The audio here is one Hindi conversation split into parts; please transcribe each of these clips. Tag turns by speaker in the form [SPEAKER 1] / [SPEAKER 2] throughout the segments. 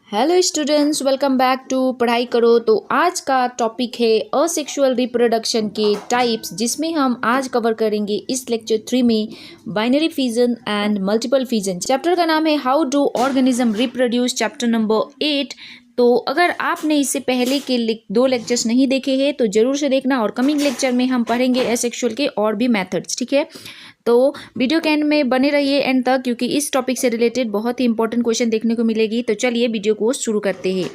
[SPEAKER 1] Hello students, welcome back to पढ़ाई करो। तो आज का टॉपिक है असेक्सुअल रिप्रोडक्शन के टाइप्स, जिसमें हम आज कवर करेंगे इस लेक्चर 3 में binary fission and multiple fission. Chapter का नाम है how do organism reproduce, chapter number 8। तो अगर आपने इससे पहले के 2 लेक्चर्स नहीं देखे हैं तो जरूर से देखना, और कमिंग लेक्चर में हम पढ़ेंगे एसेक्सुअल के और भी मेथड्स, ठीक है। तो वीडियो के एंड में बने रहिए एंड तक, क्योंकि इस टॉपिक से रिलेटेड बहुत ही इंपॉर्टेंट क्वेश्चन देखने को मिलेगी। तो चलिए वीडियो को शुरू करते हैं।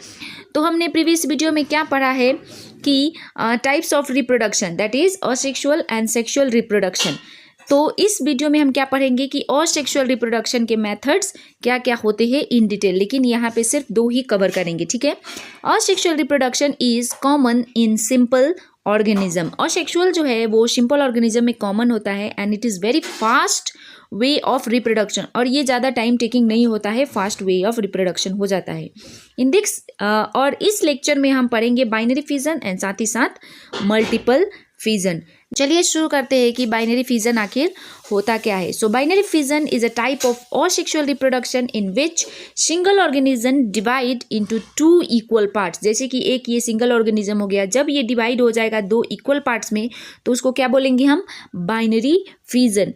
[SPEAKER 1] तो हमने प्रीवियस वीडियो में क्या पढ़ा है कि types of reproduction, that is asexual and sexual reproduction. तो इस वीडियो में हम क्या पढ़ेंगे कि असेक्सुअल रिप्रोडक्शन के मेथड्स क्या क्या होते हैं इन डिटेल, लेकिन यहाँ पे सिर्फ 2 ही कवर करेंगे, ठीक है। Asexual reproduction is common in simple organism. Asexual जो है वो सिंपल ऑर्गेनिज्म में कॉमन होता है and it is very fast way of reproduction, और ये ज़्यादा टाइम टेकिंग नहीं होता है, फास्ट वे ऑफ रिप्रोडक्शन हो जाता है। इन दिस और इस लेक्चर में हम पढ़ेंगे बाइनरी फिजन एंड साथ ही साथ मल्टीपल फिजन। चलिए शुरू करते हैं कि बाइनरी फिजन आखिर होता क्या है। So binary fission is a type of asexual reproduction in which single organism divide into 2 equal parts. जैसे कि एक ये सिंगल ऑर्गेनिज्म हो गया, जब ये डिवाइड हो जाएगा 2 इक्वल पार्ट्स में तो उसको क्या बोलेंगे हम, binary fission.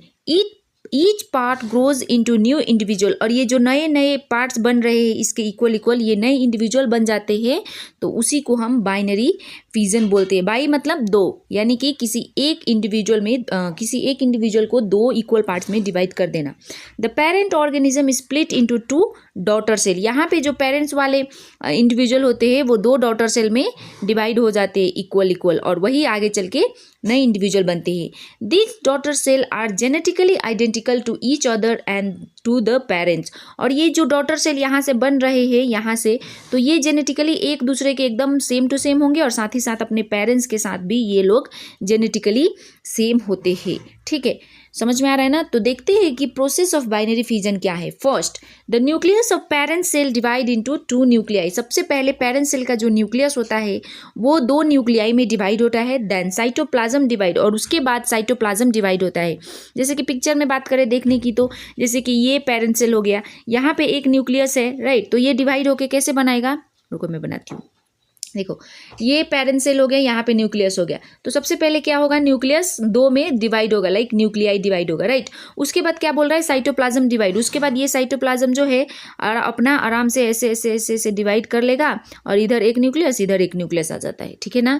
[SPEAKER 1] Each part grows into new individual, और ये जो नए नए पार्ट्स बन रहे हैं इसके इक्वल इक्वल ये नए इंडिविजुअल बन जाते हैं, तो उसी को हम बाइनरी फिजन बोलते हैं। बाई मतलब 2, यानी कि किसी एक इंडिविजुअल को 2 इक्वल पार्ट्स में डिवाइड कर देना। The parent organism split into 2 daughter cell. यहाँ पे जो पेरेंट्स वाले इंडिविजुअल होते हैं वो 2 डॉटर सेल में डिवाइड हो जाते हैं इक्वल इक्वल, और वही आगे चल के नए इंडिविजुअल बनते हैं। This daughter cell are genetically identical to each other and to the parents. और ये जो डॉटर सेल यहाँ से बन रहे हैं यहाँ से, तो ये जेनेटिकली एक दूसरे के एकदम सेम टू सेम होंगे, और साथ ही साथ अपने पेरेंट्स के साथ भी ये लोग जेनेटिकली सेम होते हैं, ठीक है। समझ में आ रहा है ना। तो देखते हैं कि प्रोसेस ऑफ बाइनरी फिजन क्या है। First, the nucleus of parent cell divide into 2 nuclei. सबसे पहले पेरेंट सेल का जो न्यूक्लियस होता है वो 2 न्यूक्लियाई में डिवाइड होता है। देन साइटोप्लाज्म डिवाइड, और उसके बाद साइटोप्लाज्म डिवाइड होता है। जैसे कि पिक्चर में बात करें देखने की, तो जैसे कि ये पेरेंट सेल हो गया, यहाँ पे एक न्यूक्लियस है, राइट। तो ये डिवाइड होके कैसे बनाएगा, रुको मैं बनाती हूँ। देखो, ये पेरेंट सेल हो गया, यहाँ पे न्यूक्लियस हो गया। तो सबसे पहले क्या होगा, न्यूक्लियस 2 में डिवाइड होगा, लाइक न्यूक्लियाई डिवाइड होगा, राइट। उसके बाद क्या बोल रहा है, साइटोप्लाज्म डिवाइड। उसके बाद ये साइटोप्लाज्म जो है अपना आराम से ऐसे ऐसे ऐसे ऐसे डिवाइड कर लेगा, और इधर एक न्यूक्लियस इधर एक न्यूक्लियस आ जाता है, ठीक है ना।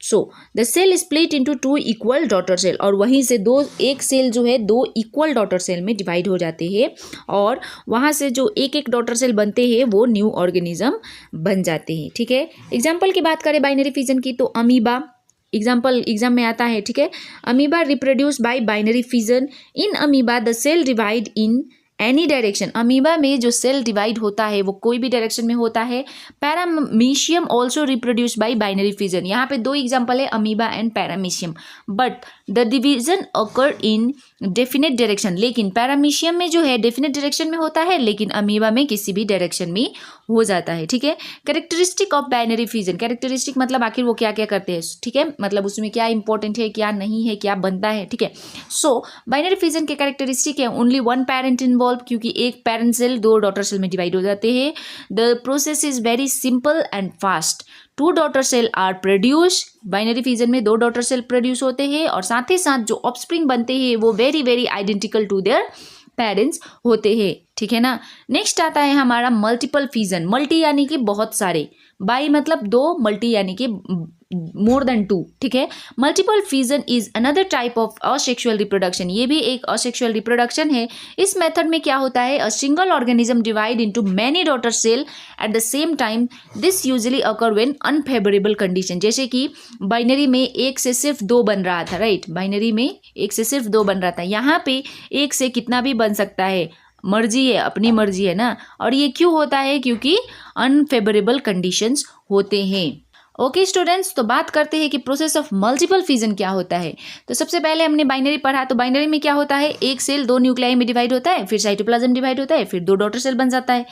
[SPEAKER 1] So the cell split into 2 equal daughter cell, और वहीं से एक सेल जो है 2 इक्वल डॉटर सेल में डिवाइड हो जाते हैं, और वहाँ से जो एक एक डॉटर सेल बनते हैं वो न्यू ऑर्गेनिज्म बन जाते हैं, ठीक है। एग्जाम्पल की बात करें बाइनरी फिजन की, तो अमीबा एग्जाम्पल एग्जाम में आता है, ठीक है। Amoeba reproduce by binary fission. In amoeba the cell divide in any direction. Amoeba में जो सेल डिवाइड होता है वो कोई भी डायरेक्शन में होता है। Paramecium also reproduce by binary fission. यहाँ पे 2 एग्जाम्पल है, amoeba and paramecium. But the division occur in definite direction. लेकिन पैरामीशियम में जो है डेफिनेट डायरेक्शन में होता है, लेकिन अमीबा में किसी भी डायरेक्शन में हो जाता है, ठीक है। Characteristic of binary fission. Characteristic मतलब आखिर वो क्या क्या करते हैं, ठीक है, मतलब उसमें क्या इंपॉर्टेंट है, क्या नहीं है, क्या बनता है, ठीक है। सो बाइनरी फिजन के कैरेक्टरिस्टिक है, ओनली 1 पेरेंट इन्वॉल्व, क्योंकि एक पेरेंट सेल 2 डॉटर सेल में डिवाइड हो जाते हैं। The process is very simple and fast. 2 daughter cell are produce. Binary fission में 2 डॉटर सेल प्रोड्यूस होते हैं, और साथ ही साथ जो ऑफस्प्रिंग बनते हैं वो very very identical to their parents होते हैं, ठीक है ना। नेक्स्ट आता है हमारा मल्टीपल फिजन। मल्टी यानी कि बहुत सारे, बाई मतलब 2, मल्टी यानी कि मोर देन 2, ठीक है। Multiple fission is another type of asexual reproduction. ये भी एक असेक्सुअल रिप्रोडक्शन है। इस मेथड में क्या होता है, a single organism divide into many daughter cell at the same time. This usually occur when unfavourable condition. जैसे कि बाइनरी में 1 से सिर्फ 2 बन रहा था, राइट। बाइनरी में 1 से सिर्फ 2 बन रहा था, यहाँ पे 1 से कितना भी बन सकता है, मर्जी है, अपनी मर्जी है ना। और ये क्यों होता है, क्योंकि अनफेवरेबल कंडीशंस होते हैं। ओके स्टूडेंट्स, तो बात करते हैं कि प्रोसेस ऑफ मल्टीपल फिजन क्या होता है। तो सबसे पहले हमने बाइनरी पढ़ा, तो बाइनरी में क्या होता है, एक सेल 2 न्यूक्लियाई में डिवाइड होता है, फिर साइटोप्लाज्म डिवाइड होता है, फिर 2 डॉटर सेल बन जाता है।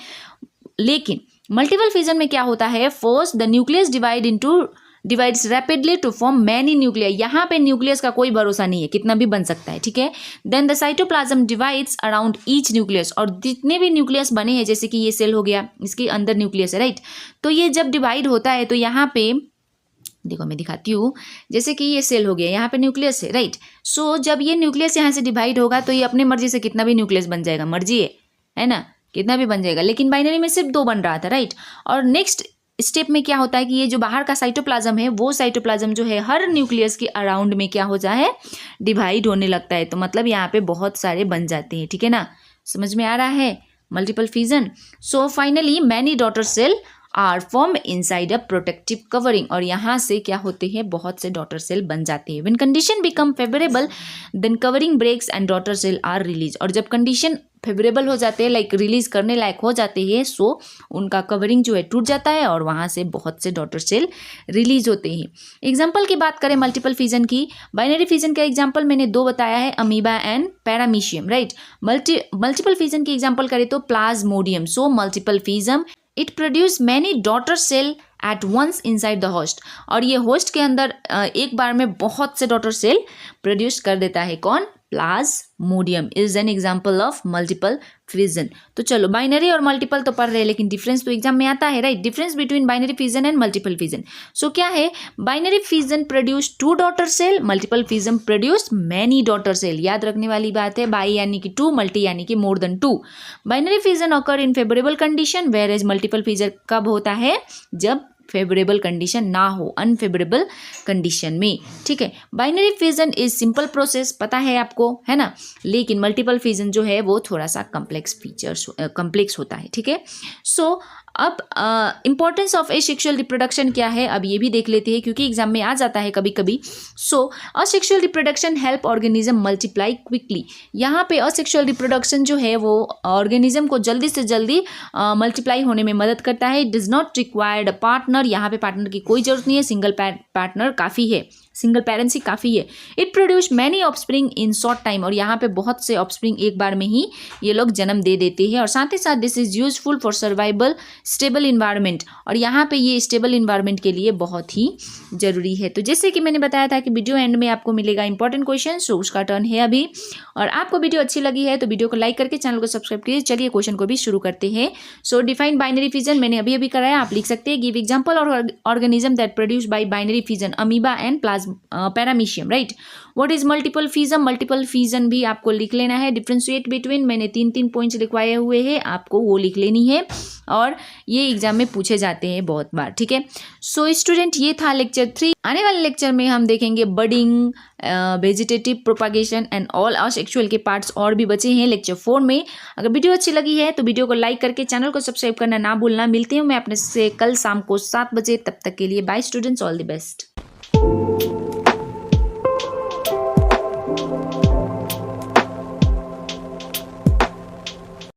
[SPEAKER 1] लेकिन मल्टीपल फिजन में क्या होता है, first the nucleus divide into divides rapidly to form many nuclear, यहाँ पे न्यूक्लियस का कोई भरोसा नहीं है, कितना भी बन सकता है, ठीक है। Then the cytoplasm divides around each nucleus, और जितने भी न्यूक्लियस बने हैं, जैसे कि ये सेल हो गया, इसके अंदर न्यूक्लियस है, राइट। तो ये जब डिवाइड होता है तो यहाँ पे देखो मैं दिखाती हूँ, जैसे कि ये सेल हो गया, यहाँ पे न्यूक्लियस है, राइट। सो जब ये न्यूक्लियस यहाँ से डिवाइड होगा तो ये अपने मर्जी से कितना भी न्यूक्लियस बन जाएगा, मर्जी है ना, कितना भी बन जाएगा, लेकिन बाइनरी में सिर्फ 2 बन रहा था, राइट। और नेक्स्ट स्टेप में क्या होता है कि ये जो बाहर का साइटोप्लाज्म है, वो साइटोप्लाज्म जो है हर न्यूक्लियस के अराउंड में क्या हो जाए, डिवाइड होने लगता है। तो मतलब यहाँ पे बहुत सारे बन जाते हैं, ठीक है ना, समझ में आ रहा है, multiple fission. So finally many daughter cell are form inside a protective covering, और यहाँ से क्या होते हैं, बहुत से डॉटर सेल बन जाते हैं। When condition become favourable then covering breaks and daughter cell are release, और जब कंडीशन फेवरेबल हो जाते हैं, लाइक रिलीज करने लायक हो जाते हैं, सो उनका कवरिंग जो है टूट जाता है और वहाँ से बहुत से डॉटर सेल रिलीज होते हैं। एग्जाम्पल की बात करें मल्टीपल फिजन की, बाइनरी फिजन का एग्जाम्पल मैंने 2 बताया है, amoeba and paramecium, right. Multiple fission की एग्जाम्पल करें तो plasmodium. So multiple fission it produce many daughter cell at once inside the host, और ये होस्ट के अंदर एक बार में बहुत से डॉटर सेल प्रोड्यूस कर देता है। कौन, Plasmodium is an example of multiple fission. तो चलो बाइनरी और मल्टीपल तो पढ़ रहे हैं, लेकिन डिफरेंस तो एग्जाम में आता है, right. Difference between binary fission and multiple fission. So क्या है, binary fission produce 2 daughter cell, multiple fission produce many daughter cell. याद रखने वाली बात है, बाई यानी कि 2, मल्टी यानी कि more than 2। Binary fission occur in favourable condition, whereas multiple fission कब होता है, जब फेवरेबल कंडीशन ना हो, अनफेवरेबल कंडीशन में, ठीक है। Binary fission is simple process, पता है आपको, है ना, लेकिन मल्टीपल फिजन जो है वो थोड़ा सा कम्प्लेक्स होता है, ठीक है। सो अब इम्पोर्टेंस ऑफ एसेक्सुअल रिप्रोडक्शन क्या है, अब ये भी देख लेते हैं, क्योंकि एग्जाम में आ जाता है कभी कभी। So asexual reproduction help organism multiply quickly, यहाँ पे असेक्सुअल रिप्रोडक्शन जो है वो ऑर्गेनिज्म को जल्दी से जल्दी मल्टीप्लाई होने में मदद करता है। Does not required a partner, यहाँ पे पार्टनर की कोई जरूरत नहीं है, सिंगल पार्टनर काफ़ी है, सिंगल पेरेंट्स ही काफ़ी है। It produce many offspring in short time, और यहाँ पे बहुत से ऑफस्प्रिंग एक बार में ही ये लोग जन्म दे देते हैं। और साथ ही साथ this is useful for survival stable environment, और यहाँ पे ये स्टेबल इन्वायरमेंट के लिए बहुत ही जरूरी है। तो जैसे कि मैंने बताया था कि वीडियो एंड में आपको मिलेगा इंपॉर्टेंट क्वेश्चन, सो उसका टर्न है अभी। और आपको वीडियो अच्छी लगी है तो वीडियो को लाइक करके चैनल को सब्सक्राइब कीजिए। चलिए क्वेश्चन को भी शुरू करते हैं। सो डिफाइन बाइनरी फिजन मैंने अभी अभी कराया, आप लिख सकते हैं। गिव एग्जाम्पल और organism that produce by binary fission, amoeba and paramecium, right. What is multiple fission, multiple fission भी आपको लिख लेना है। डिफ्रेंशिएट बिटवीन, मैंने 3 पॉइंट्स लिखवाए हुए हैं, आपको वो लिख लेनी है, और ये एग्जाम में पूछे जाते हैं बहुत बार, ठीक है। सो स्टूडेंट, ये था लेक्चर 3। आने वाले लेक्चर में हम देखेंगे budding, vegetative propagation and all asexual के पार्ट्स और भी बचे हैं लेक्चर 4 में। अगर वीडियो अच्छी लगी है तो वीडियो को लाइक करके चैनल को सब्सक्राइब करना ना भूलना। मिलती हूँ मैं अपने से कल शाम को 7 बजे, तब तक के लिए bye students, all the best.